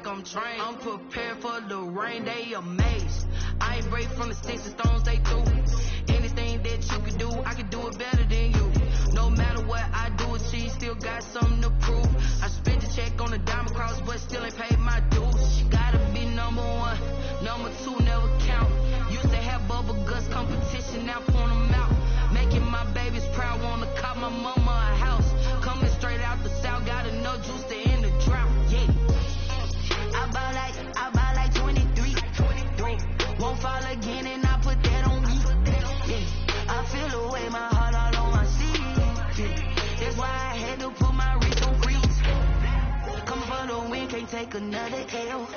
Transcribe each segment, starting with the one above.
like I'm trained. I'm prepared for the rain, they amazed. I ain't break from the sticks and stones they threw. Anything that you can do, I can do it better than you. No matter what I do, she still got something to prove. I spent the check on the diamond cross, but still ain't paid my dues. She gotta be number one, number two never count. Used to have bubble guts competition, now point them out. Making my babies proud, wanna cop my mama a house. Coming straight out the south, got enough juice to end the drought. Yeah, I buy like 23. Won't fall again, and I put that on me. Yeah, I feel the way, my heart all on my sleeve. Yeah, that's why I had to put my wrist on freeze. Coming for the win, can't take another L.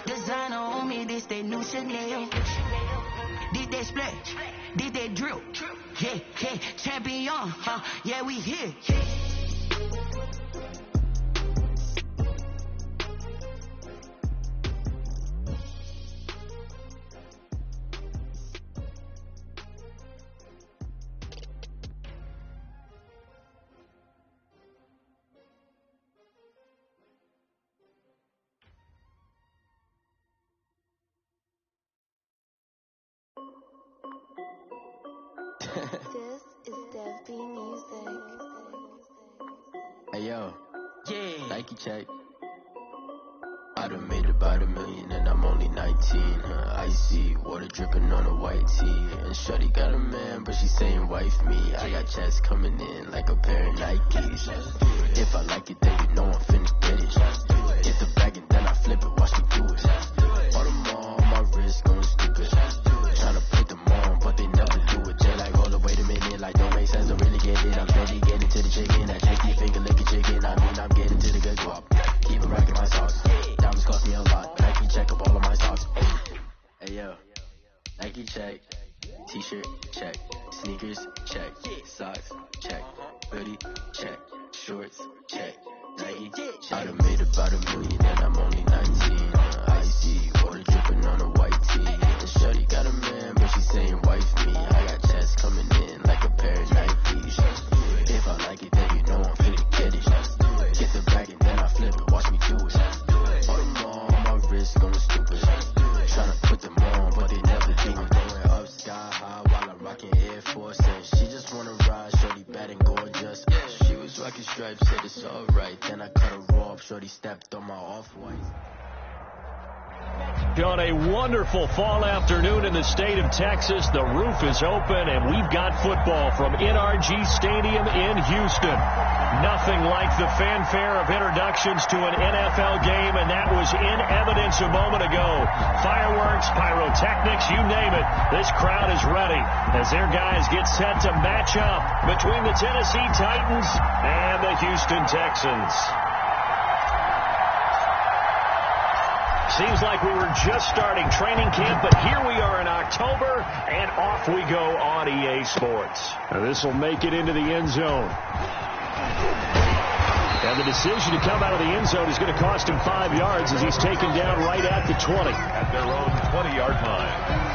Designer on me, this that new Chanel. Did that splash, did that drill. Yeah, yeah, champion, yeah, we here. This is Dev B Music. Hey yo, Yeah. Nike check. I done made about $1 million and I'm only 19. Icy water dripping on a white tee. And shorty got a man, but she saying wife me. I got checks coming in like a pair of Nikes. If I like it, then you know I'm finna get it. Get the bag and then I flip it, watch me do it. All them on my wrist going stupid. Tryna put them on, but they never do it. Jay like, hold up, wait a minute, like don't make sense, don't really get it. I'm steady getting to the chicken, that check your finger licking chicken. I mean, I'm getting to the good guap. Keep it rocking my sauce. Diamonds cost me a lot. Nike check up all of my socks. Hey yo, Nike check. T-shirt check. Sneakers check. Socks check. Hoodie check. Shorts check. Nike check. I done made about $1 million and I'm only 19. Icy water dripping on a white tee. And shorty got a man, but she saying wife me. I got checks coming in like a pair of Nikes. If I like it, then you know I'm finna get it. Get the bag and then I flip it, watch me do it. All them on my wrist going stupid. Tryna put them on, but they never do it. Going up sky high while I'm rocking Air Force. And she just wanna ride, shorty bad and gorgeous. She was rocking stripes, said it's alright. Then I cut her off, shorty stepped on my off-white. On a wonderful fall afternoon in the state of Texas, the roof is open, and we've got football from NRG Stadium in Houston. Nothing like the fanfare of introductions to an NFL game, and that was in evidence a moment ago. Fireworks, pyrotechnics, you name it. This crowd is ready as their guys get set to match up between the Tennessee Titans and the Houston Texans. Seems like we were just starting training camp, but here we are in October, and off we go on EA Sports. Now this will make it into the end zone. And the decision to come out of the end zone is going to cost him 5 yards as he's taken down right at the 20. At their own 20-yard line.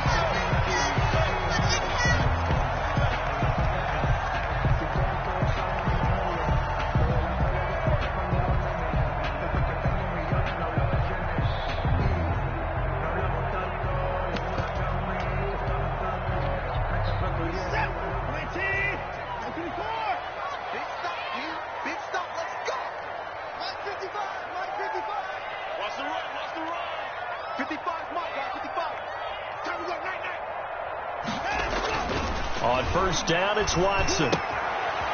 On first down, it's Watson.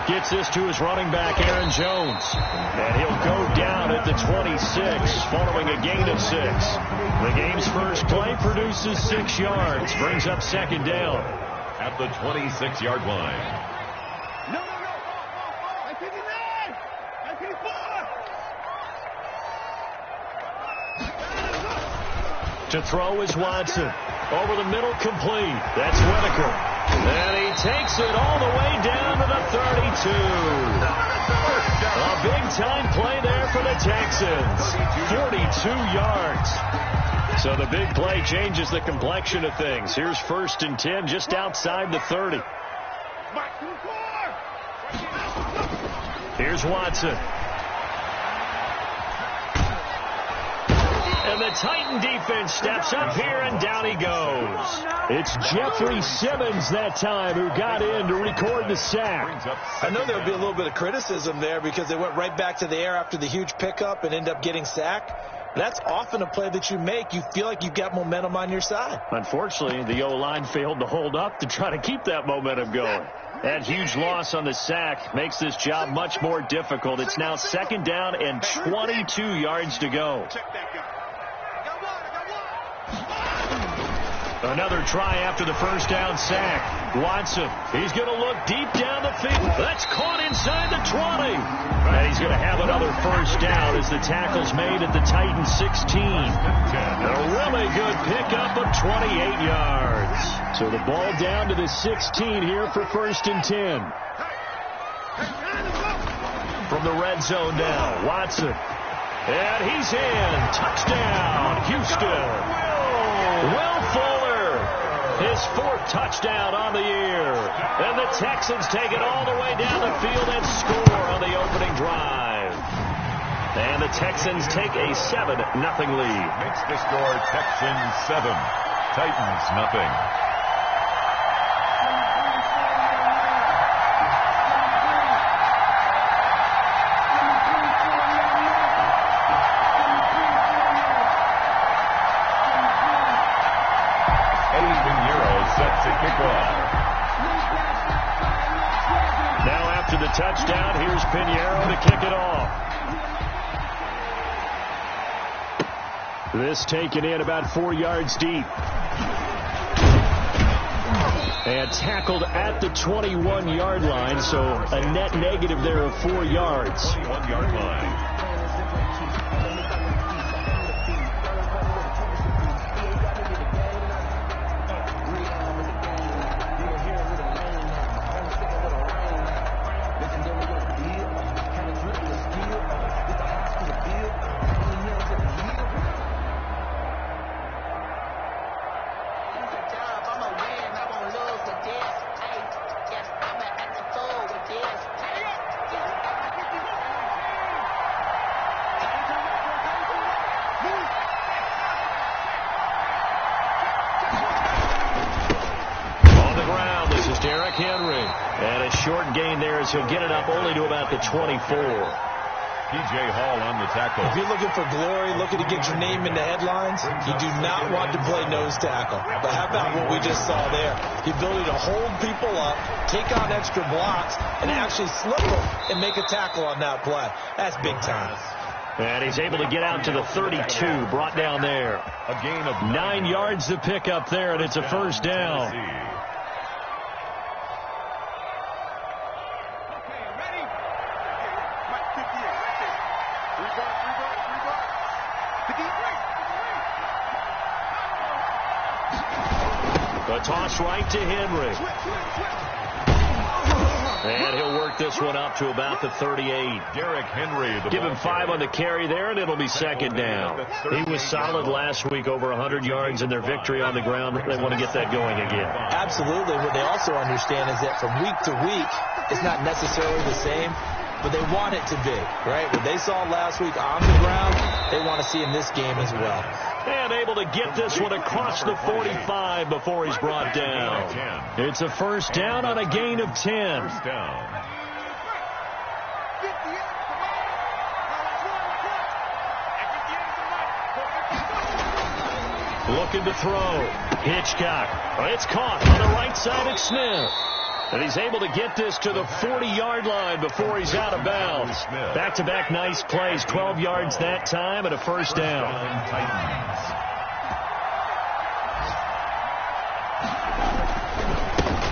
Gets this to his running back, Aaron Jones. And he'll go down at the 26, following a gain of 6. The game's first play produces 6 yards, brings up second down. At the 26-yard line. No. 59! 54! To throw is Watson. Over the middle, complete. That's Whitaker. And he takes it all the way down to the 32. A big-time play there for the Texans. 42 yards. So the big play changes the complexion of things. Here's 1st and 10 just outside the 30. Here's Watson. the Titan defense steps up here, and down he goes. It's Jeffrey Simmons that time who got in to record the sack. I know there'll be a little bit of criticism there because they went right back to the air after the huge pickup and end up getting sacked. That's often a play that you make. You feel like you've got momentum on your side. Unfortunately, the O-line failed to hold up to try to keep that momentum going. That huge loss on the sack makes this job much more difficult. It's now 2nd down and 22 yards to go. Another try after the first down sack. Watson, he's going to look deep down the field. That's caught inside the 20. And he's going to have another first down as the tackle's made at the Titans 16. A really good pickup of 28 yards. So the ball down to the 16 here for 1st and 10. From the red zone now, Watson. And he's in. Touchdown, Houston. Will Fuller, his 4th touchdown on the year. And the Texans take it all the way down the field and score on the opening drive. And the Texans take a 7-0 lead. Makes the score Texans 7, Titans 0. Now after the touchdown, here's Pinheiro to kick it off. This taken in about 4 yards deep. And tackled at the 21-yard line, so a net negative there of 4 yards. 21-yard line. He'll get it up only to about the 24. P.J. Hall on the tackle. If you're looking for glory, looking to get your name in the headlines, you do not want to play nose tackle. But how about what we just saw there? The ability to hold people up, take on extra blocks, and actually slip them and make a tackle on that play. That's big time. And he's able to get out to the 32, brought down there. A gain of 9 yards to pick up there, and it's a first down. A toss right to Henry. And he'll work this one up to about the 38. Derrick Henry. Give him 5 on the carry there, and it'll be 2nd down. He was solid last week, over 100 yards in their victory on the ground. They want to get that going again. Absolutely. What they also understand is that from week to week, it's not necessarily the same, but they want it to be, right? What they saw last week on the ground, they want to see in this game as well. And able to get this one across the 45 before he's brought down. It's a first down on a gain of 10. First down. Looking to throw. Hitchcock. It's caught on the right side of Smith. And he's able to get this to the 40-yard line before he's out of bounds. Back-to-back nice plays. 12 yards that time and a first down.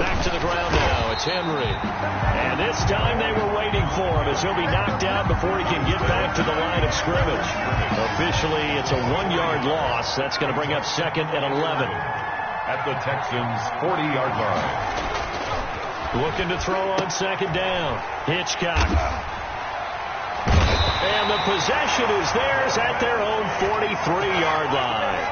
Back to the ground now. It's Henry. And this time they were waiting for him as he'll be knocked out before he can get back to the line of scrimmage. Officially, it's a 1-yard loss. That's going to bring up 2nd and 11. At the Texans' 40-yard line. Looking to throw on 2nd down. Hitchcock. And the possession is theirs at their own 43-yard line.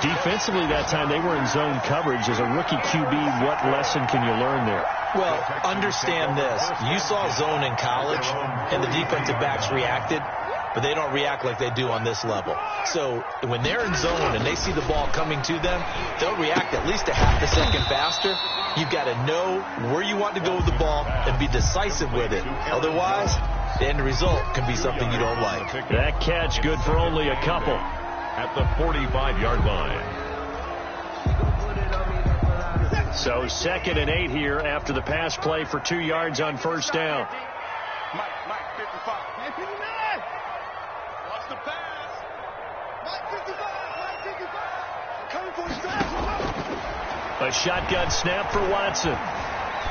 Defensively that time, they were in zone coverage. As a rookie QB, what lesson can you learn there? Well, understand this. You saw zone in college, and the defensive backs reacted. but they don't react like they do on this level. So when they're in zone and they see the ball coming to them, they'll react at least a half a second faster. You've got to know where you want to go with the ball and be decisive with it. Otherwise, the end result can be something you don't like. That catch good for only a couple. At the 45-yard line. So 2nd and 8 here after the pass play for 2 yards on first down. Mike, 55. Mike 59. Watch the pass. Mike 55. Coming for his pass. A shotgun snap for Watson.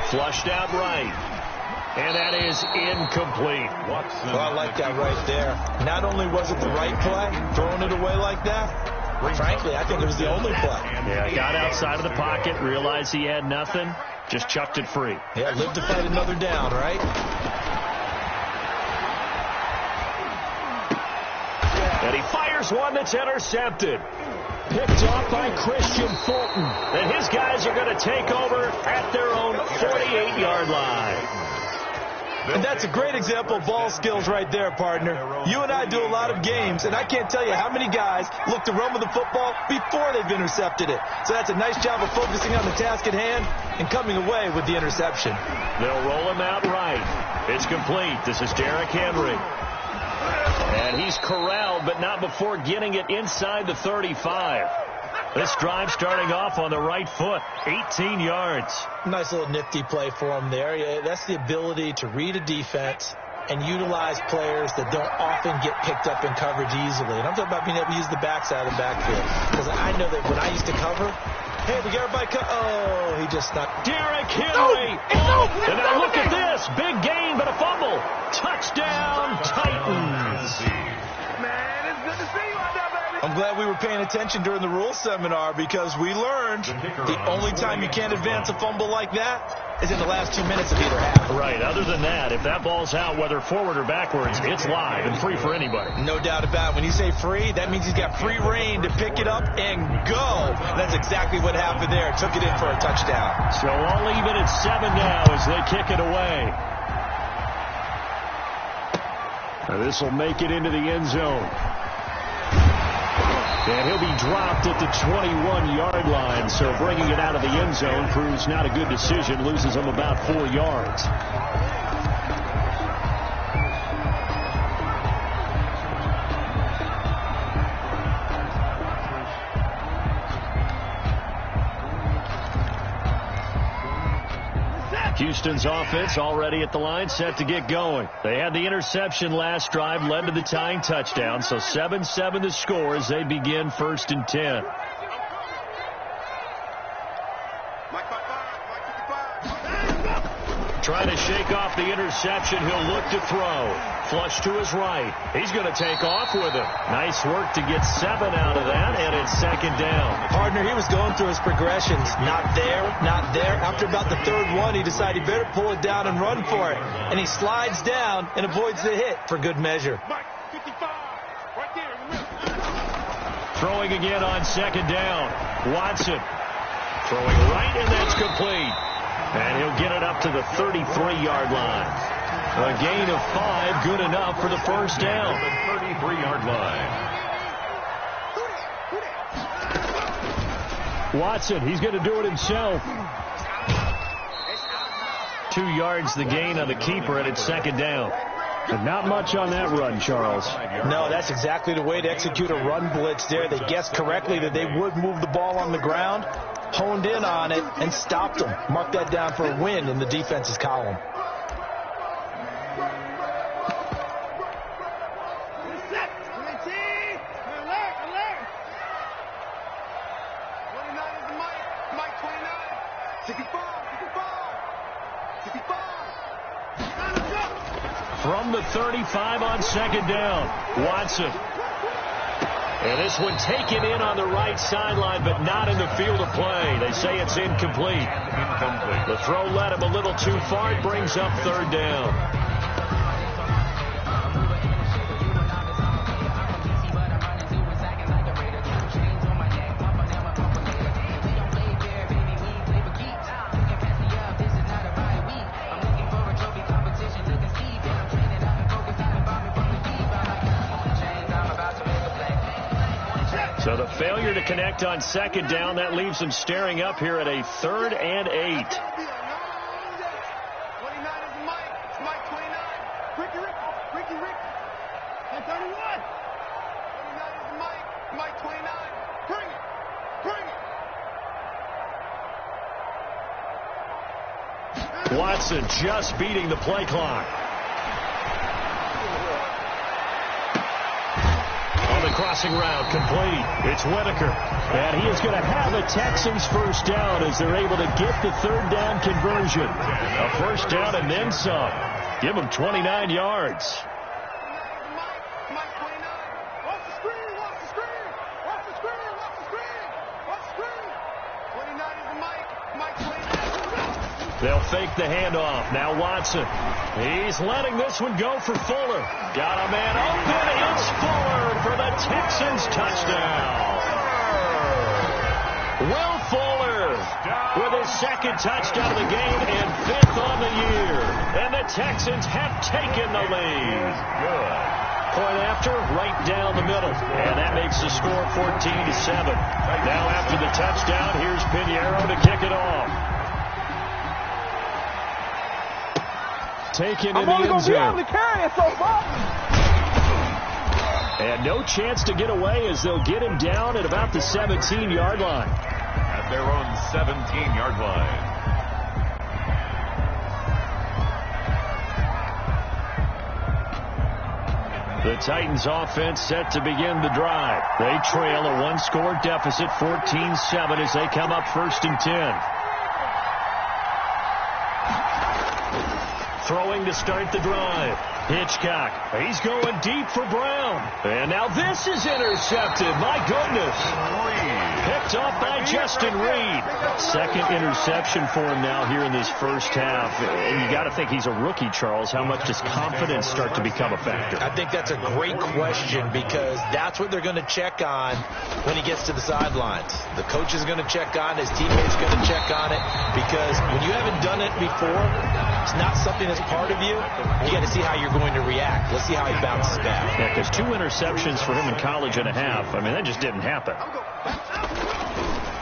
Flushed out right. And that is incomplete. Well, I like that right there. Not only was it the right play, throwing it away like that, frankly, I think it was the only play. Yeah, got outside of the pocket, realized he had nothing, just chucked it free. Yeah, live to fight another down, right? And he fires one that's intercepted. Picked off by Christian Fulton. And his guys are going to take over at their own 48-yard line. And that's a great example of ball skills right there, partner. You and I do a lot of games, and I can't tell you how many guys look to run with the football before they've intercepted it. So that's a nice job of focusing on the task at hand and coming away with the interception. They'll roll him out right. It's complete. This is Derrick Henry. And he's corralled, but not before getting it inside the 35. This drive starting off on the right foot, 18 yards. Nice little nifty play for him there. Yeah, that's the ability to read a defense and utilize players that don't often get picked up in coverage easily. And I'm talking about being able to use the backside of the backfield. Because I know that when I used to cover, hey, we got everybody oh, he just stuck. Derrick Henry. And now look at this. Big gain, but a fumble. Touchdown, Titans. Man, it's good to see you out there, baby. I'm glad we were paying attention during the rules seminar because we learned the only time you can't advance a fumble like that is in the last 2 minutes of either half. Right. Other than that, if that ball's out, whether forward or backwards, it's live and free for anybody. No doubt about it. When you say free, that means he's got free reign to pick it up and go. That's exactly what happened there. Took it in for a touchdown. So all even at 7 now as they kick it away. Now this will make it into the end zone. And he'll be dropped at the 21-yard line, so bringing it out of the end zone proves not a good decision, loses him about 4 yards. Houston's offense already at the line, set to get going. They had the interception last drive, led to the tying touchdown, so 7-7 the score as they begin 1st and 10. Trying to shake off the interception, he'll look to throw. Flush to his right. He's going to take off with it. Nice work to get 7 out of that, and it's 2nd down. Partner, he was going through his progressions. Not there, not there. After about the 3rd one, he decided he better pull it down and run for it. And he slides down and avoids the hit for good measure. Mike 55, right there. Throwing again on 2nd down. Watson throwing right, and that's complete. And he'll get it up to the 33-yard line. A gain of 5, good enough for the 1st down. The 33-yard line. Watson, he's going to do it himself. 2 yards the gain on the keeper, and it's 2nd down. But not much on that run, Charles. No, that's exactly the way to execute a run blitz there. They guessed correctly that they would move the ball on the ground, honed in on it, and stopped them. Mark that down for a win in the defense's column. From the 35 on 2nd down, Watson. And this one taken in on the right sideline, but not in the field of play. They say it's incomplete. The throw led him a little too far. It brings up 3rd down. So the failure to connect on second down, that leaves them staring up here at a 3rd and 8. 29 is Mike. It's Mike 29. Ricky. 31. 29 is Mike 29. Bring it. Watson just beating the play clock. On the crossing route, complete. It's Whitaker. And he is going to have a Texans first down as they're able to get the 3rd down conversion. A first down and then some. Give them 29 yards. Mike 29. Watch the screen. 29 is Mike 29. They'll fake the handoff. Now Watson. He's letting this one go for Fuller. Got a man open. It's Fuller for the Texans touchdown. Will Fuller with his 2nd touchdown of the game and 5th on the year. And the Texans have taken the lead. Point after, right down the middle. And that makes the score 14-7. Now after the touchdown, here's Pinheiro to kick it off. Taken in the end zone. And no chance to get away as they'll get him down at about the 17-yard line. At their own 17-yard line. The Titans offense set to begin the drive. They trail a 1-score deficit, 14-7 as they come up 1st and 10. Throwing to start the drive. Hitchcock. He's going deep for Brown. And now this is intercepted. My goodness. Picked off by Justin Reed. 2nd interception for him now here in this first half. And you got to think he's a rookie, Charles. How much does confidence start to become a factor? I think that's a great question because that's what they're going to check on when he gets to the sidelines. The coach is going to check on it. His teammates are going to check on it because when you haven't done it before, it's not something that's part of you. You got to see how you're going to react. Let's see how he bounces back. Yeah, because 2 interceptions for him in college and a half. I mean, that just didn't happen.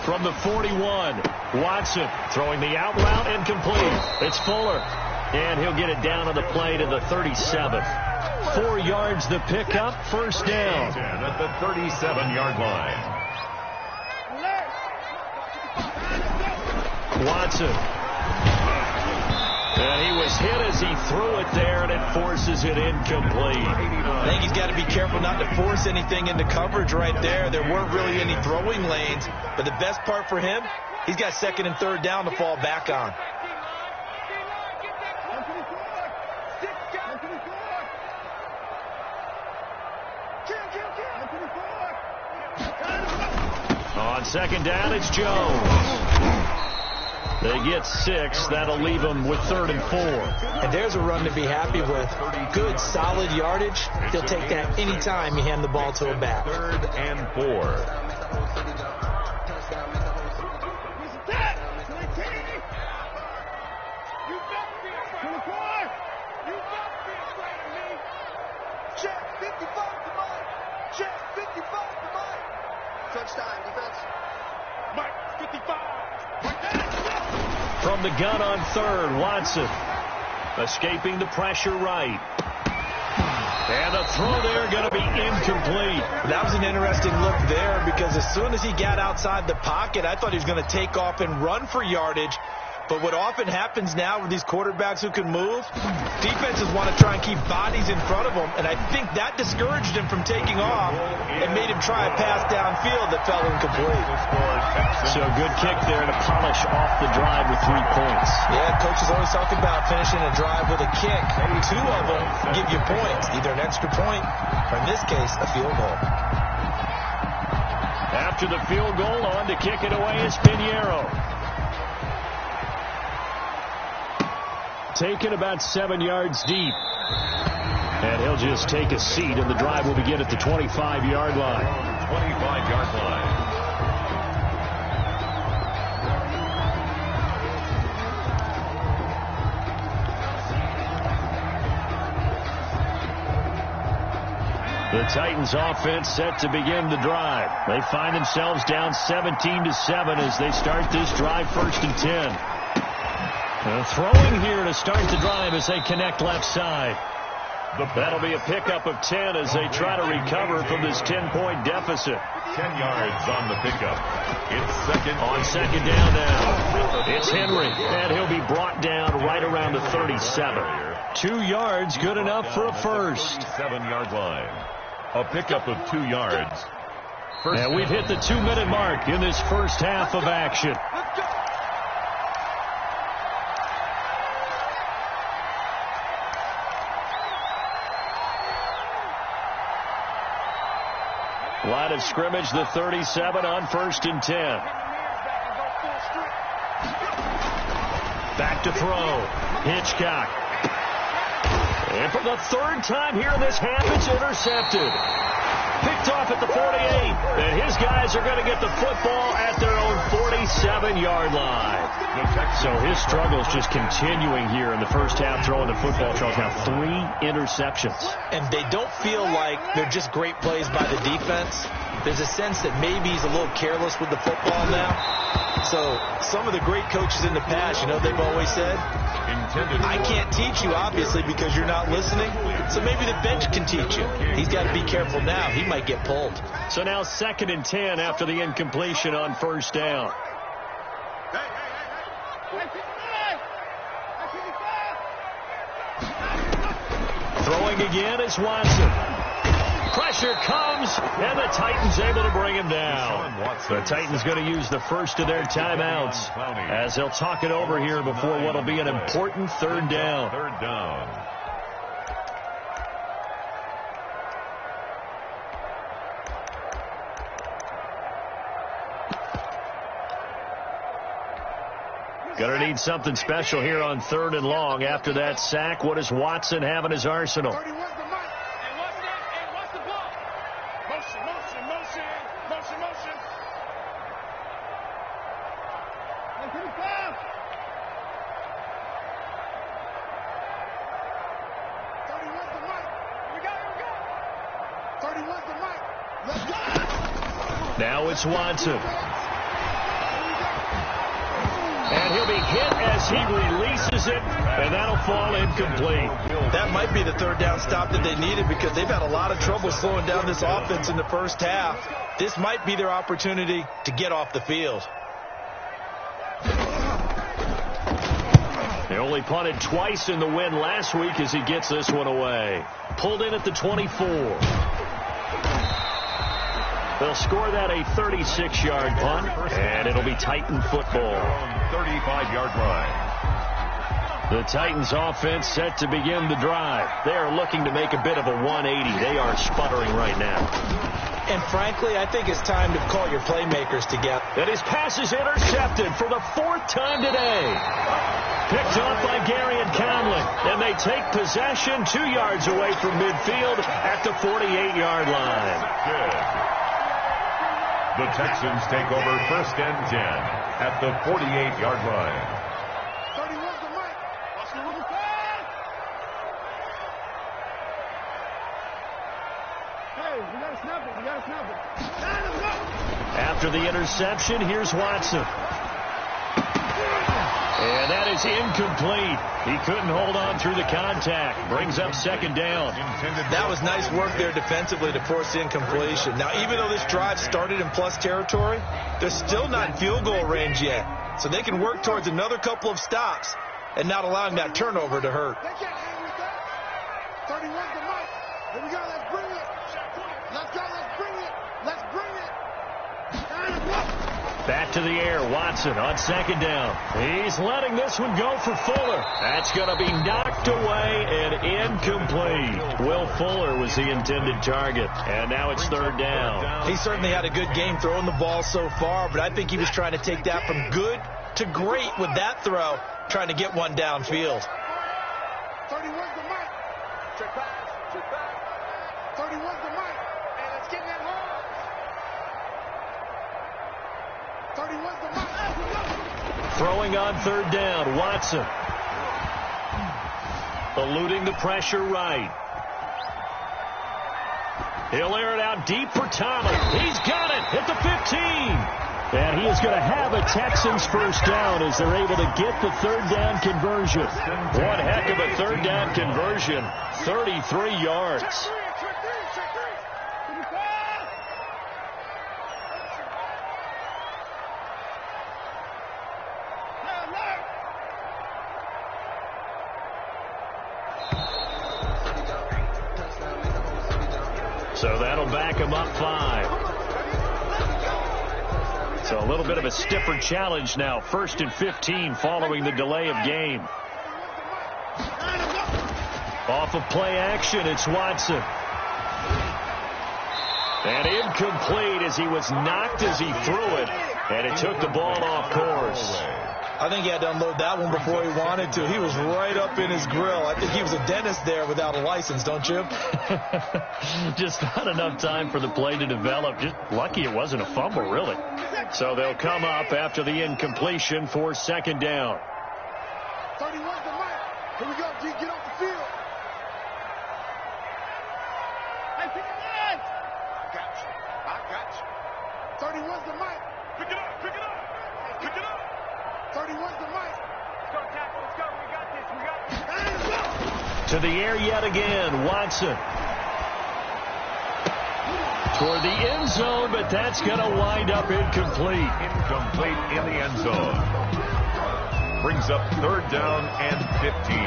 From the 41, Watson throwing the out route incomplete. It's Fuller. And he'll get it down on the play to the 37. 4 yards the pickup, first down. At the 37-yard line. Watson. And he was hit as he threw it there, and it forces it incomplete. I think he's got to be careful not to force anything into coverage right there. There weren't really any throwing lanes, but the best part for him, he's got 2nd and 3rd down to fall back on. On 2nd down, it's Jones. They get 6. That'll leave them with 3rd and 4. And there's a run to be happy with. Good, solid yardage. He'll take that any time you hand the ball to a back. 3rd and 4. Check 55 to Mike. Check 55 to Mike. Touchdown defense. Mike 55. From the gun on 3rd, Watson. Escaping the pressure right. And the throw there going to be incomplete. That was an interesting look there because as soon as he got outside the pocket, I thought he was going to take off and run for yardage. But what often happens now with these quarterbacks who can move, defenses want to try and keep bodies in front of them, and I think that discouraged him from taking off and made him try a pass downfield that fell incomplete. So good kick there to polish off the drive with 3 points. Yeah, coaches always talk about finishing a drive with a kick. 2 of them give you points, either an extra point or, in this case, a field goal. After the field goal, on to kick it away is Pinheiro. Taken about 7 yards deep. And he'll just take a seat, and the drive will begin at the 25-yard line. 25-yard line. The Titans offense set to begin the drive. They find themselves down 17-7 as they start this drive, 1st and 10. Throwing here to start the drive as they connect left side. That'll be a pickup of 10 as they try to recover from this 10-point deficit. 10 yards on the pickup. It's second down now. It's Henry, and he'll be brought down right around the 37. 2 yards, good enough for a first. 7-yard line. A pickup of 2 yards. And we've hit the 2-minute mark in this first half of action. Line of scrimmage, the 37 on 1st and 10. Back to throw. Hitchcock. And for the 3rd time here in this half, it's intercepted. Picked off at the 48. And his guys are going to get the football at their own 47-yard line. So his struggles just continuing here in the first half, throwing the football. Charles, now 3 interceptions. And they don't feel like they're just great plays by the defense. There's a sense that maybe he's a little careless with the football now. So some of the great coaches in the past, they've always said, I can't teach you, obviously, because you're not listening. So maybe the bench can teach you. He's got to be careful now. He might get pulled. So now 2nd and 10 after the incompletion on 1st down. Throwing again is Watson. Pressure comes, and the Titans able to bring him down. The Titans going to use the first of their timeouts as they'll talk it over here before what will be an important 3rd down. 3rd down. Going to need something special here on 3rd and long. After that sack, what does Watson have in his arsenal? Now it's Watson. And he'll be hit as he releases it, and that'll fall incomplete. That might be the 3rd down stop that they needed because they've had a lot of trouble slowing down this offense in the first half. This might be their opportunity to get off the field. They only punted twice in the win last week as he gets this one away. Pulled in at the 24. They'll score that a 36-yard punt, and it'll be Titan football. 35-yard line. The Titans offense set to begin the drive. They are looking to make a bit of a 180. They are sputtering right now. And frankly, I think it's time to call your playmakers together. And his pass is intercepted for the 4th time today. Picked off by Gary and Conley. And they take possession 2 yards away from midfield at the 48-yard line. Good. The Texans take over 1st and 10 at the 48-yard line. 31's the mic. Hey, we got to snap it. We got to snap it. After the interception, here's Watson. And that is incomplete. He couldn't hold on through the contact. Brings up 2nd down. That was nice work there defensively to force the incompletion. Now, even though this drive started in plus territory, they're still not in field goal range yet. So they can work towards another couple of stops and not allowing that turnover to hurt. They can't hang with that. 31's the mic. Here we go. Let's bring it. Let's go. Let's bring it. Let's bring it. Back to the air. Watson on 2nd down. He's letting this one go for Fuller. That's going to be knocked away and incomplete. Will Fuller was the intended target. And now it's 3rd down. He certainly had a good game throwing the ball so far, but I think he was trying to take that from good to great with that throw, trying to get one downfield. 31's the mic. Check back. Check back. 31's the mic. Hey, let's get in that hole. 31's the mic. Throwing on 3rd down, Watson. Eluding the pressure right. He'll air it out deep for Thomas. He's got it at the 15. And he is going to have a Texans first down as they're able to get the third down conversion. One heck of a third down conversion. 33 yards. So that'll back him up 5. So a little bit of a stiffer challenge now. 1st and 15 following the delay of game. Off of play action, it's Watson. And incomplete as he was knocked as he threw it. And it took the ball off course. I think he had to unload that one before he wanted to. He was right up in his grill. I think he was a dentist there without a license, don't you? Just not enough time for the play to develop. Just lucky it wasn't a fumble, really. So they'll come up after the incompletion for second down. 31's the mic. Here we go, G. Get off the field. Hey, pick it up. I got you. 31's the mic. Pick it up. Pick it up. Pick it up. 31's the mic. Let's go, tackle. Let's go. We got this. We got this. Hands up. To the air yet again, Watson. Toward the end zone, but that's going to wind up incomplete. Incomplete in the end zone. Brings up third down and 15.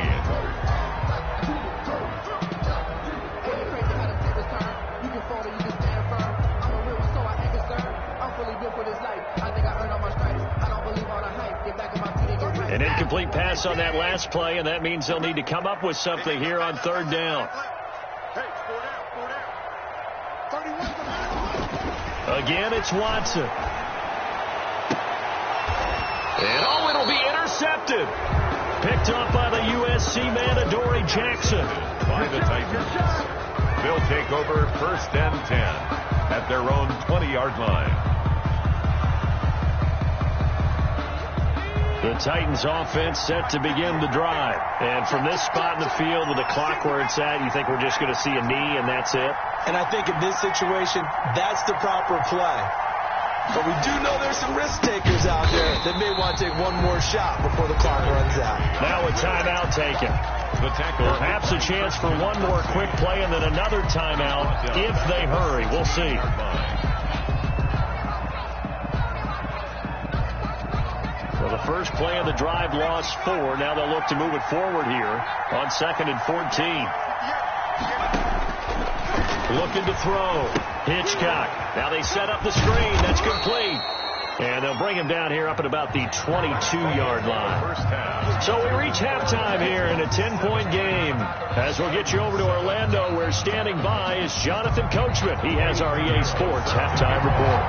An incomplete pass on that last play, and that means they'll need to come up with something here on third down. Again, it's Watson. And it'll be intercepted. Picked up by the USC man, Adoree Jackson. By the Titans. They'll take over 1st and 10 at their own 20-yard line. The Titans offense set to begin the drive. And from this spot in the field with the clock where it's at, you think we're just going to see a knee and that's it? And I think in this situation, that's the proper play. But we do know there's some risk takers out there that may want to take one more shot before the clock runs out. Now a timeout taken. The tackle. Perhaps a chance for one more quick play and then another timeout if they hurry. We'll see. So the first play of the drive lost 4. Now they'll look to move it forward here on 2nd and 14. Looking to throw. Hitchcock. Now they set up the screen. That's complete. And they'll bring him down here up at about the 22-yard line. So we reach halftime here in a 10-point game. As we'll get you over to Orlando, where standing by is Jonathan Coachman. He has our EA Sports halftime report.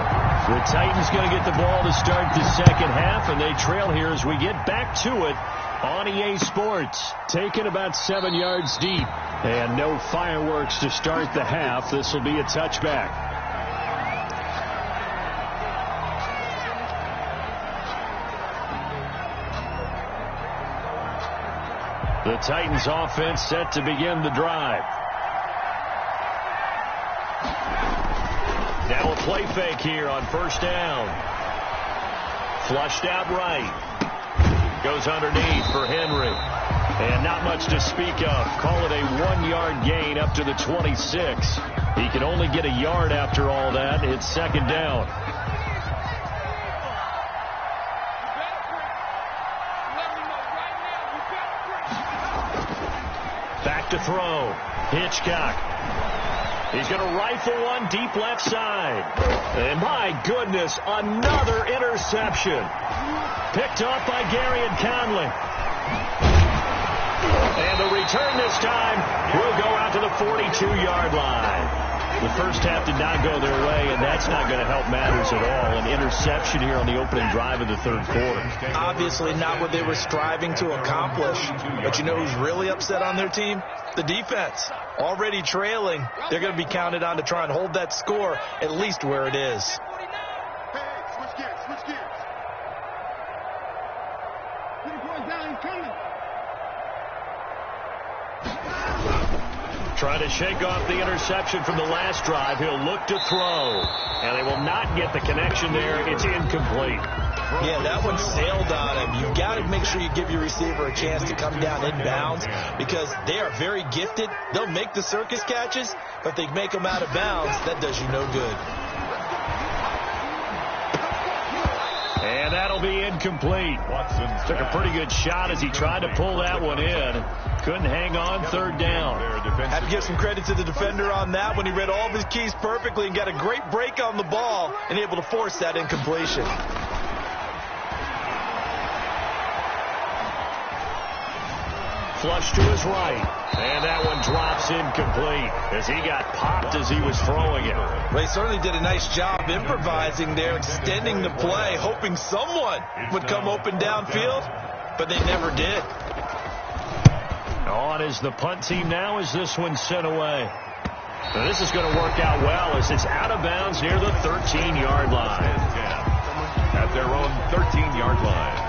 The Titans going to get the ball to start the second half, and they trail here as we get back to it on EA Sports. Taken about 7 yards deep, and no fireworks to start the half. This will be a touchback. The Titans offense set to begin the drive. Now a play fake here on first down. Flushed out right. Goes underneath for Henry. And not much to speak of. Call it a 1-yard gain up to the 26. He can only get a yard after all that. It's second down. Back to throw. Hitchcock. He's going to rifle one deep left side. And my goodness, another interception. Picked off by Gary and Conley. And the return this time will go out to the 42-yard line. The first half did not go their way, and that's not going to help matters at all. An interception here on the opening drive of the third quarter. Obviously not what they were striving to accomplish. But you know who's really upset on their team? The defense. Already trailing. They're going to be counted on to try and hold that score at least where it is. Hey, switch gears, switch gears. Put the boys down, he's coming. Trying to shake off the interception from the last drive. He'll look to throw. And they will not get the connection there. It's incomplete. Yeah, that one sailed on him. You've got to make sure you give your receiver a chance to come down inbounds because they are very gifted. They'll make the circus catches, but if they make them out of bounds, that does you no good. And that'll be incomplete. Watson took a pretty good shot as he tried to pull that one in. Couldn't hang on third down. Have to give some credit to the defender on that when he read all of his keys perfectly and got a great break on the ball and able to force that incompletion. Flush to his right. And that one drops incomplete as he got popped as he was throwing it. Well, he certainly did a nice job improvising there, extending the play, hoping someone would come open downfield, but they never did. On is the punt team now as this one's sent away. Now this is going to work out well as it's out of bounds near the 13-yard line. At their own 13-yard line.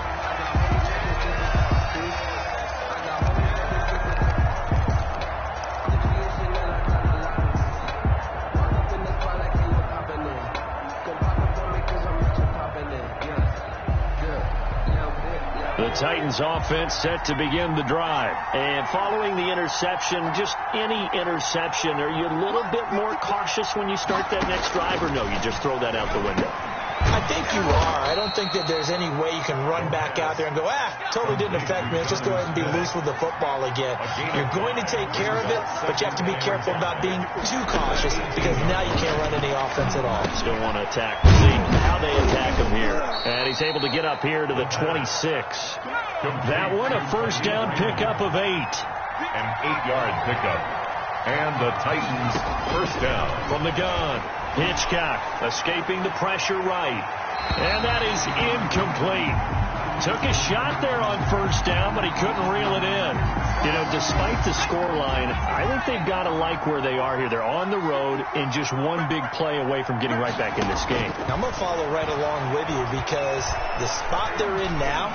The Titans offense set to begin the drive. And following the interception, just any interception, are you a little bit more cautious when you start that next drive, or no, you just throw that out the window? I think you are. I don't think that there's any way you can run back out there and go, totally didn't affect me. Let's just go ahead and be loose with the football again. You're going to take care of it, but you have to be careful about being too cautious because now you can't run any offense at all. Still want to attack. See how they attack him here. And he's able to get up here to the 26. That one, a first down pickup of 8. An 8-yard pickup. And the Titans first down. From the gun. Hitchcock escaping the pressure right. And that is incomplete. Took a shot there on first down, but he couldn't reel it in. You know, despite the scoreline, I think they've got to like where they are here. They're on the road and just one big play away from getting right back in this game. I'm going to follow right along with you because the spot they're in now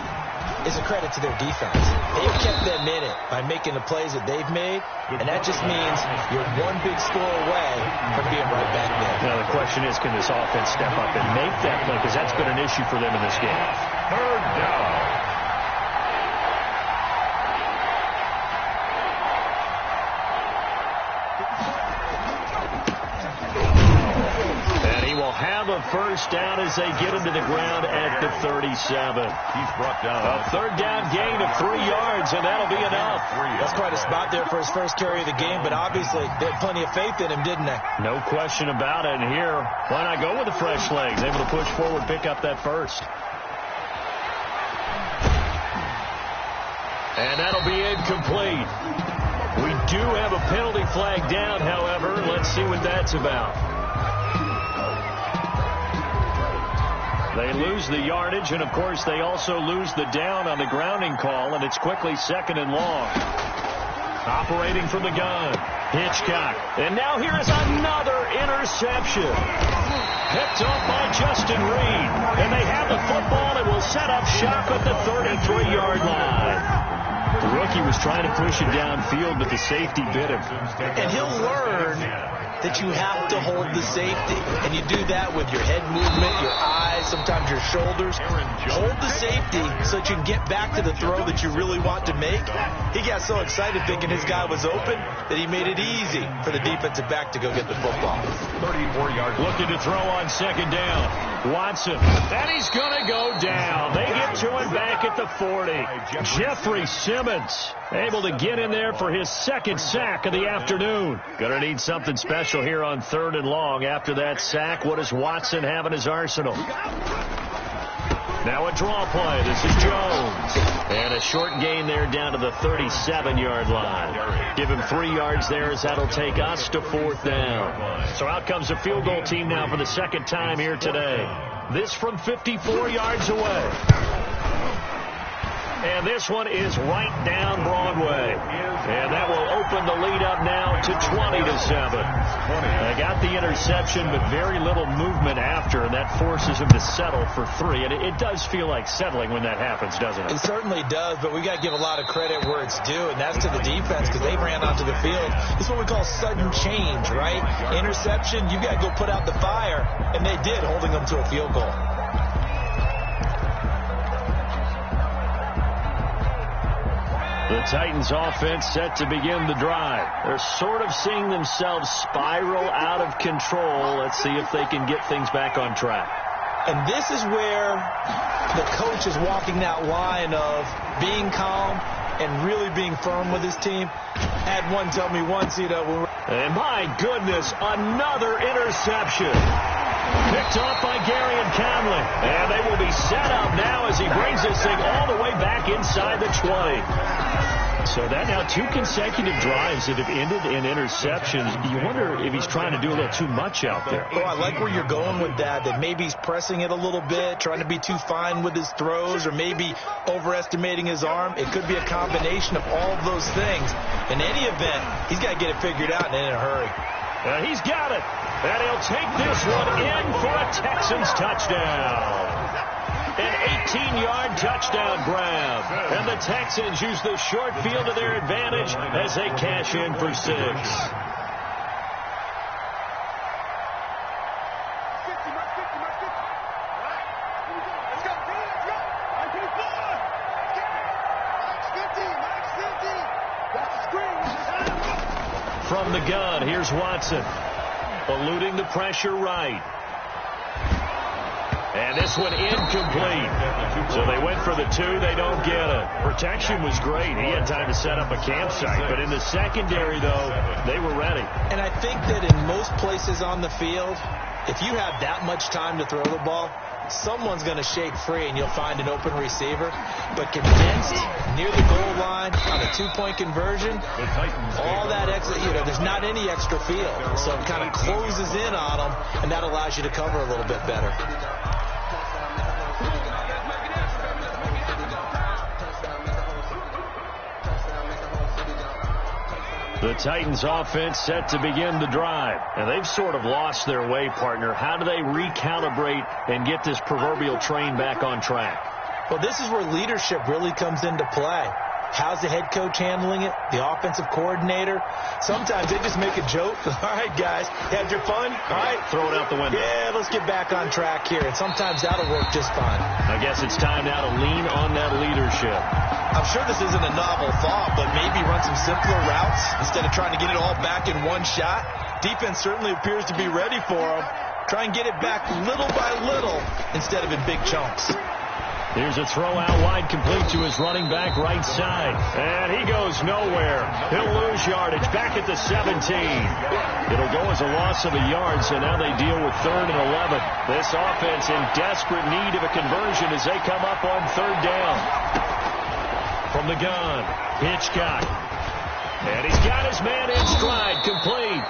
is a credit to their defense. They've kept them in it by making the plays that they've made, and that just means you're one big score away from being right back there. Now, the question is, can this offense step up and make that play? Because that's been an issue for them in this game. Third down. Have a first down as they get him to the ground at the 37. He's brought down. A third down gain of 3 yards, and that'll be enough. That's quite a spot there for his first carry of the game, but obviously they had plenty of faith in him, didn't they? No question about it. And here, why not go with the fresh legs? Able to push forward, pick up that first. And that'll be incomplete. We do have a penalty flag down, however. Let's see what that's about. They lose the yardage, and, of course, they also lose the down on the grounding call, and it's quickly second and long. Operating from the gun, Hitchcock. And now here is another interception. Picked off by Justin Reed. And they have the football and will set up shop at the 33-yard line. The rookie was trying to push it downfield, but the safety bit him. And he'll learn that you have to hold the safety. And you do that with your head movement, your eyes, sometimes your shoulders. Hold the safety so that you can get back to the throw that you really want to make. He got so excited thinking his guy was open that he made it easy for the defensive back to go get the football. 34 yards. Looking to throw on second down. Watson. And he's going to go down. They get to him back at the 40. Jeffrey Simmons able to get in there for his second sack of the afternoon. Going to need something special here on third and long. After that sack, what does Watson have in his arsenal? Now a draw play. This is Jones. And a short gain there down to the 37-yard line. Give him 3 yards there as that'll take us to fourth down. So out comes the field goal team now for the second time here today. This from 54 yards away. And this one is right down Broadway. And that will open the lead up now to 20-7. They got the interception, but very little movement after, and that forces them to settle for 3. And it does feel like settling when that happens, doesn't it? It certainly does, but we got to give a lot of credit where it's due, and that's to the defense because they ran onto the field. This is what we call sudden change, right? Interception, you got to go put out the fire, and they did, holding them to a field goal. The Titans offense set to begin the drive. They're sort of seeing themselves spiral out of control. Let's see if they can get things back on track. And this is where the coach is walking that line of being calm and really being firm with his team. Had one tell me once, and my goodness, another interception. Picked off by Gary and Conley. And they will be set up now as he brings this thing all the way back inside the 20. So that now 2 consecutive drives that have ended in interceptions. You wonder if he's trying to do a little too much out there. Oh, I like where you're going with that maybe he's pressing it a little bit, trying to be too fine with his throws, or maybe overestimating his arm. It could be a combination of all of those things. In any event, he's got to get it figured out and in a hurry. He's got it. And he'll take this one in for a Texans touchdown. An 18-yard touchdown grab. And the Texans use the short field to their advantage as they cash in for 6. From the gun, here's Watson. Eluding the pressure right. And this one incomplete. So they went for the 2. They don't get it. Protection was great. He had time to set up a campsite. But in the secondary, though, they were ready. And I think that in most places on the field, if you have that much time to throw the ball, someone's going to shake free and you'll find an open receiver. But condensed near the goal line on a 2-point conversion, all that extra, there's not any extra field. So it kind of closes in on them, and that allows you to cover a little bit better. The Titans offense set to begin the drive. And they've sort of lost their way, partner. How do they recalibrate and get this proverbial train back on track? Well, this is where leadership really comes into play. How's the head coach handling it? The offensive coordinator? Sometimes they just make a joke. All right, guys, had your fun? All right. Throw it out the window. Yeah, let's get back on track here. And sometimes that'll work just fine. I guess it's time now to lean on that leadership. I'm sure this isn't a novel thought, but maybe run some simpler routes instead of trying to get it all back in one shot. Defense certainly appears to be ready for them. Try and get it back little by little instead of in big chunks. Here's a throw out wide, complete to his running back right side. And he goes nowhere. He'll lose yardage back at the 17. It'll go as a loss of a yard, so now they deal with 3rd and 11. This offense in desperate need of a conversion as they come up on 3rd down. From the gun, Hitchcock. And he's got his man in stride, complete.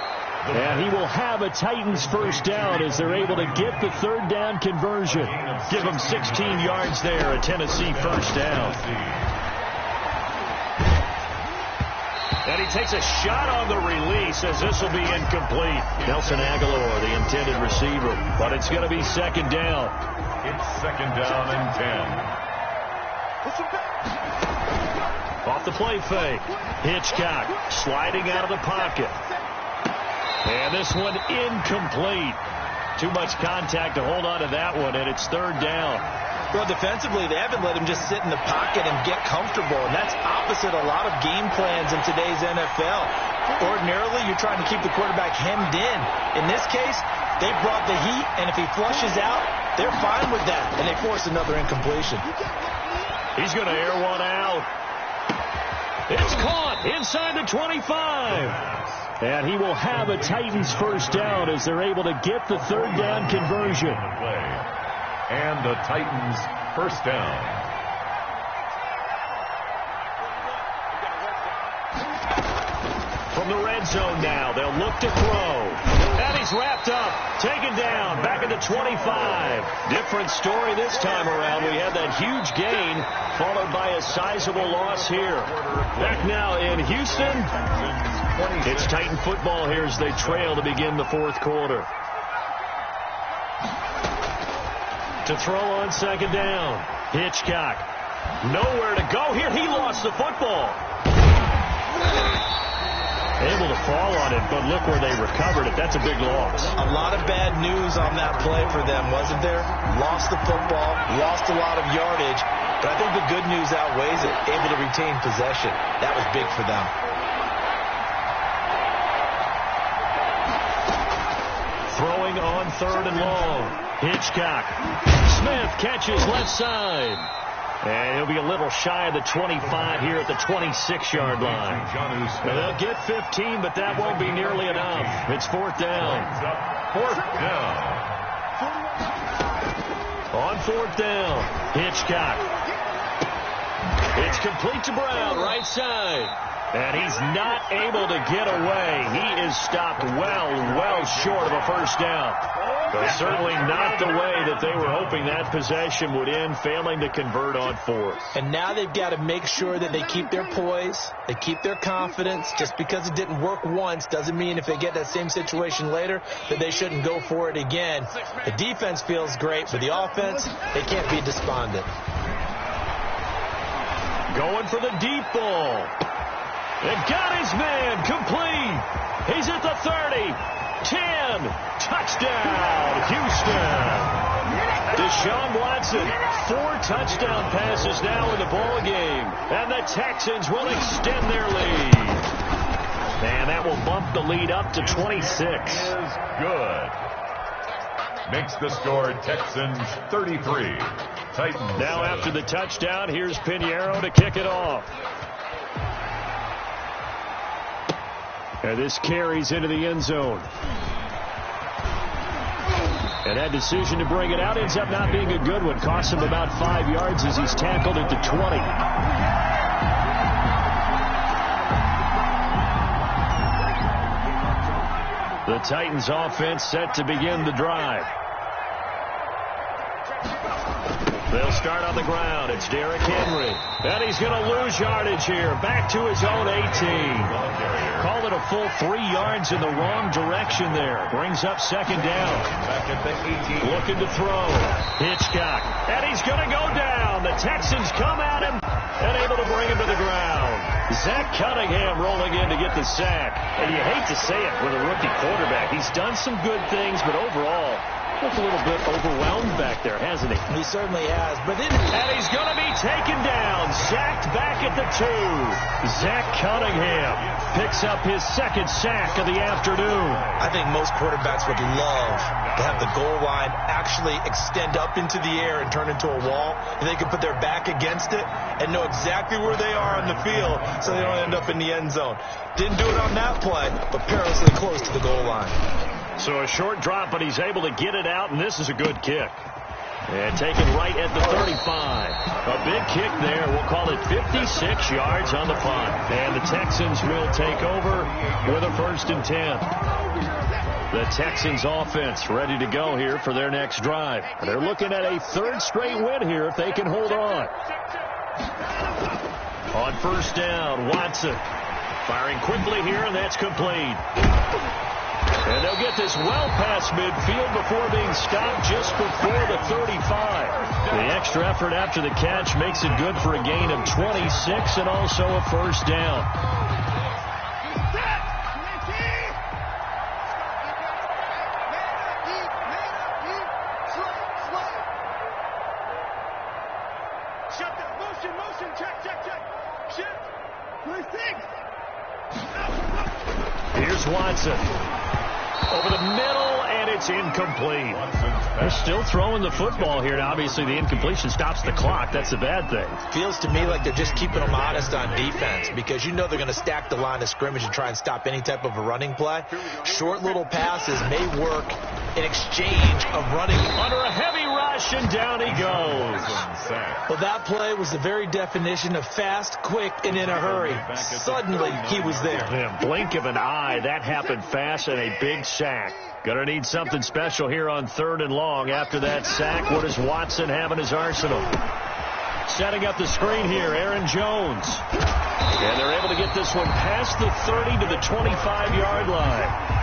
And he will have a Titans first down as they're able to get the 3rd down conversion. Give them 16 yards there, a Tennessee first down. And he takes a shot on the release as this will be incomplete. Nelson Aguilar, the intended receiver. But it's going to be 2nd down. It's 2nd down and 10. Off the play fake. Hitchcock sliding out of the pocket. And this one incomplete. Too much contact to hold on to that one, and it's 3rd down. Well, defensively, they haven't let him just sit in the pocket and get comfortable, and that's opposite a lot of game plans in today's NFL. Ordinarily, you're trying to keep the quarterback hemmed in. In this case, they brought the heat, and if he flushes out, they're fine with that, and they force another incompletion. He's going to air one out. It's caught inside the 25. And he will have a Titans first down as they're able to get the 3rd down conversion. And the Titans first down. From in the red zone now. They'll look to throw. And he's wrapped up, taken down, back at the 25. Different story this time around. We had that huge gain, followed by a sizable loss here. Back now in Houston. It's Titan football here as they trail to begin the fourth quarter. To throw on second down. Hitchcock. Nowhere to go here. He lost the football. Able to fall on it, but look where they recovered it. That's a big loss. A lot of bad news on that play for them, wasn't there? Lost the football, lost a lot of yardage, but I think the good news outweighs it. Able to retain possession. That was big for them. Throwing on third and long. Hitchcock. Smith catches left side. And he'll be a little shy of the 25 here at the 26-yard line. And they'll get 15, but that won't be nearly enough. It's fourth down. Fourth down. On fourth down, Hitchcock. It's complete to Brown, right side. And he's not able to get away. He is stopped well short of a first down. But certainly not the way that they were hoping that possession would end, failing to convert on fourth. And now they've got to make sure that they keep their poise, they keep their confidence. Just because it didn't work once doesn't mean if they get that same situation later that they shouldn't go for it again. The defense feels great, but the offense, they can't be despondent. Going for the deep ball. They've got his man complete. He's at the 30, 10, touchdown, Houston. Deshaun Watson, 4 touchdown passes now in the ball game, and the Texans will extend their lead. And that will bump the lead up to 26. Is good. Makes the score Texans 33. Titans. Now after the touchdown, here's Pinheiro to kick it off. And this carries into the end zone. And that decision to bring it out ends up not being a good one. Costs him about 5 yards as he's tackled at the 20. The Titans offense set to begin the drive. They'll start on the ground. It's Derrick Henry. And he's going to lose yardage here. Back to his own 18. Call it a full 3 yards in the wrong direction there. Brings up second down. Back at the 18. Looking to throw. Hitchcock. And he's going to go down. The Texans come at him and able to bring him to the ground. Zach Cunningham rolling in to get the sack. And you hate to say it with a rookie quarterback. He's done some good things, but overall, looks a little bit overwhelmed back there, hasn't he? He certainly has. And he's going to be taken down. Sacked back at the 2. Zach Cunningham picks up his second sack of the afternoon. I think most quarterbacks would love to have the goal line actually extend up into the air and turn into a wall. And they can put their back against it and know exactly where they are on the field so they don't end up in the end zone. Didn't do it on that play, but perilously close to the goal line. So a short drop, but he's able to get it out, and this is a good kick. And taken right at the 35. A big kick there. We'll call it 56 yards on the punt. And the Texans will take over with a 1st and 10. The Texans offense ready to go here for their next drive. They're looking at a 3rd straight win here if they can hold on. On 1st down, Watson firing quickly here, and that's complete. And they'll get this well past midfield before being stopped just before the 35. The extra effort after the catch makes it good for a gain of 26 and also a 1st down. Here's Watson. Over the middle, and it's incomplete. They're still throwing the football here. Now, obviously, the incompletion stops the clock. That's a bad thing. Feels to me like they're just keeping them honest on defense because you know they're going to stack the line of scrimmage and try and stop any type of a running play. Short little passes may work in exchange of running. Under a heavy rush, and down he goes. Well, that play was the very definition of fast, quick, and in a hurry. Suddenly, he was there. Yeah, blink of an eye, that happened fast, and a big sack. Gonna need something special here on 3rd and long. After that sack, what does Watson have in his arsenal? Setting up the screen here, Aaron Jones. And they're able to get this one past the 30 to the 25-yard line.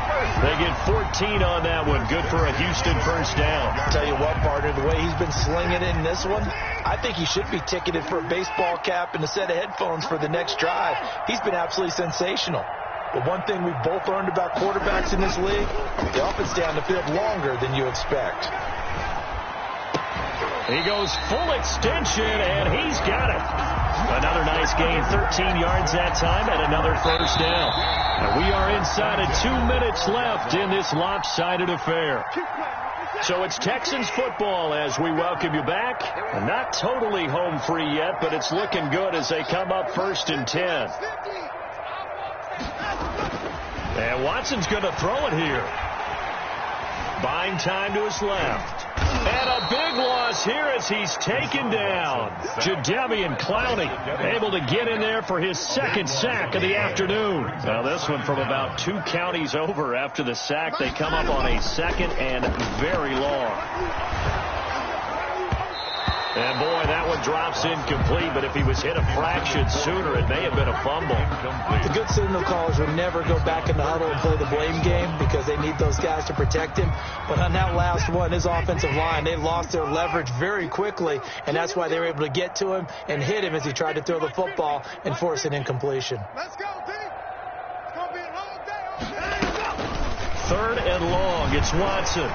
They get 14 on that one. Good for a Houston first down. I'll tell you what, partner, the way he's been slinging it in this one, I think he should be ticketed for a baseball cap and a set of headphones for the next drive. He's been absolutely sensational. But one thing we've both learned about quarterbacks in this league, they often stay on the field longer than you expect. He goes full extension, and he's got it. Another nice gain, 13 yards that time, and another first down. And we are inside of 2 minutes left in this lopsided affair. So it's Texans football as we welcome you back. Not totally home free yet, but it's looking good as they come up 1st and 10. And Watson's going to throw it here. Buying time to his left. And a big loss here as he's taken down. Jadeveon Clowney able to get in there for his 2nd sack of the afternoon. Now this one from about 2 counties over after the sack. They come up on a 2nd and very long. And boy, that one drops incomplete, but if he was hit a fraction sooner, it may have been a fumble. The good signal callers would never go back in the huddle and play the blame game because they need those guys to protect him. But on that last one, his offensive line, they lost their leverage very quickly, and that's why they were able to get to him and hit him as he tried to throw the football and force an incompletion. Let's go, D. It's going to be a long day. 3rd and long. It's Watson.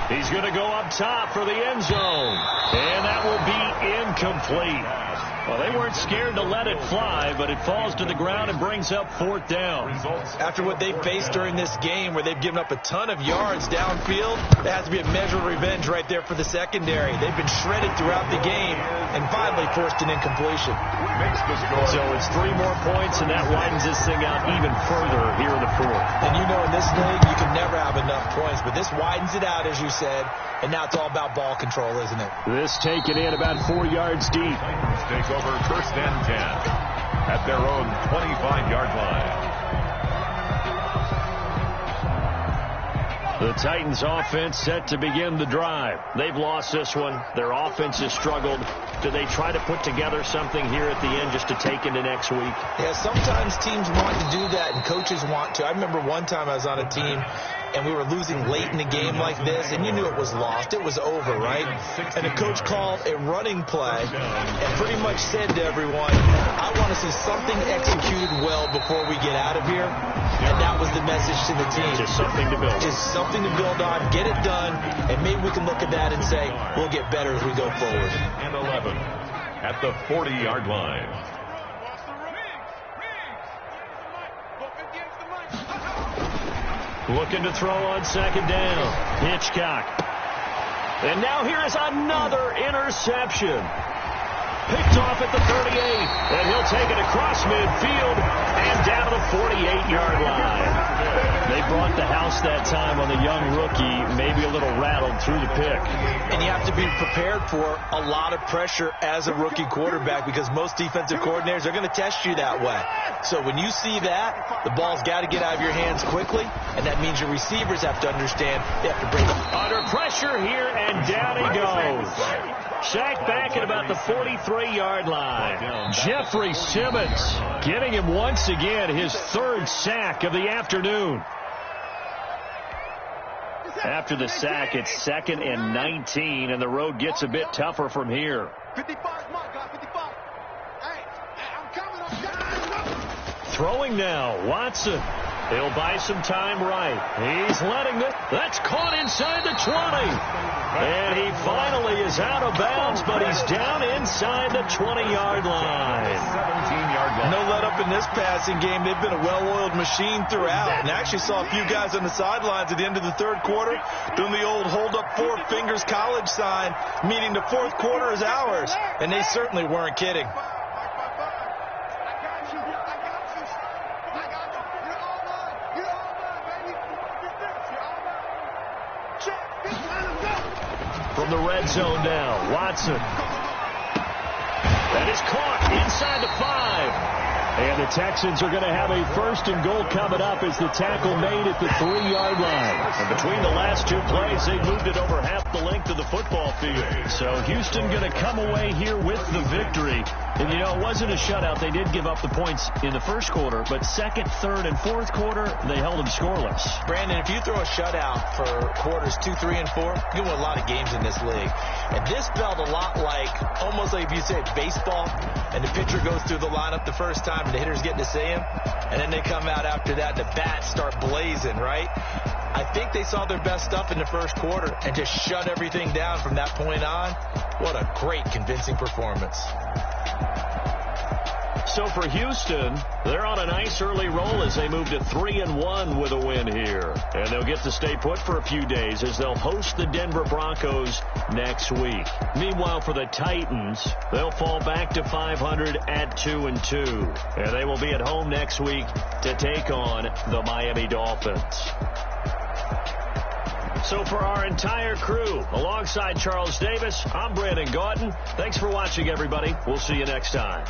He's going to go up top for the end zone. And that will be incomplete. Well, they weren't scared to let it fly, but it falls to the ground and brings up 4th down. After what they faced during this game where they've given up a ton of yards downfield, there has to be a measure of revenge right there for the secondary. They've been shredded throughout the game and finally forced an incompletion. So it's 3 more points, and that widens this thing out even further here in the 4th. And you know in this league, you can never have enough points, but this widens it out, as you said, and now it's all about ball control, isn't it? This taken in about 4 yards deep. Take over 1st and 10 at their own 25-yard line. The Titans offense set to begin the drive. They've lost this one. Their offense has struggled. Do they try to put together something here at the end just to take into next week? Yeah, sometimes teams want to do that and coaches want to. I remember one time I was on a team and we were losing late in the game like this, and you knew it was lost. It was over, right? And the coach called a running play and pretty much said to everyone, I want to see something executed well before we get out of here. And that was the message to the team. Just something to build. Just something to build on, get it done, and maybe we can look at that and say, we'll get better as we go forward. And 11 at the 40-yard line. Looking to throw on 2nd down. Hitchcock. And now here is another interception. Picked off at the 38. And he'll take it across midfield and down to the 48-yard line. They brought the house that time on the young rookie, maybe a little rattled through the pick. And you have to be prepared for a lot of pressure as a rookie quarterback because most defensive coordinators are going to test you that way. So when you see that, the ball's got to get out of your hands quickly, and that means your receivers have to understand they have to bring it. Under pressure here, and down he goes. Sacked back at about the 43-yard line. Jeffrey Simmons getting him once again his 3rd sack of the afternoon. After the sack, it's 2nd and 19, and the road gets a bit tougher from here. 55, my God, 55. Hey, I'm coming. Throwing now, Watson. He'll buy some time right. He's letting it. That's caught inside the 20. And he finally is out of bounds, but he's down inside the 20-yard line. 17-yard line. No let up in this passing game. They've been a well-oiled machine throughout. And I actually saw a few guys on the sidelines at the end of the 3rd quarter doing the old hold up 4 fingers college sign, meaning the 4th quarter is ours. And they certainly weren't kidding. From the red zone now, Watson. That is caught inside the 5. And the Texans are going to have a 1st and goal coming up as the tackle made at the 3-yard line. And between the last 2 plays, they moved it over half the length of the football field. So Houston going to come away here with the victory. And, you know, it wasn't a shutout. They did give up the points in the first quarter, but second, third, and fourth quarter, they held them scoreless. Brandon, if you throw a shutout for quarters 2, 3, and 4, you win a lot of games in this league. And this felt a lot like, almost like if you said baseball, and the pitcher goes through the lineup the first time, and the hitters get to see him, and then they come out after that, the bats start blazing, right? I think they saw their best stuff in the first quarter and just shut everything down from that point on. What a great, convincing performance. So for Houston, they're on a nice early roll as they move to 3-1 with a win here. And they'll get to stay put for a few days as they'll host the Denver Broncos next week. Meanwhile, for the Titans, they'll fall back to 500 at 2-2. And they will be at home next week to take on the Miami Dolphins. So for our entire crew, alongside Charles Davis, I'm Brandon Gautin. Thanks for watching, everybody. We'll see you next time.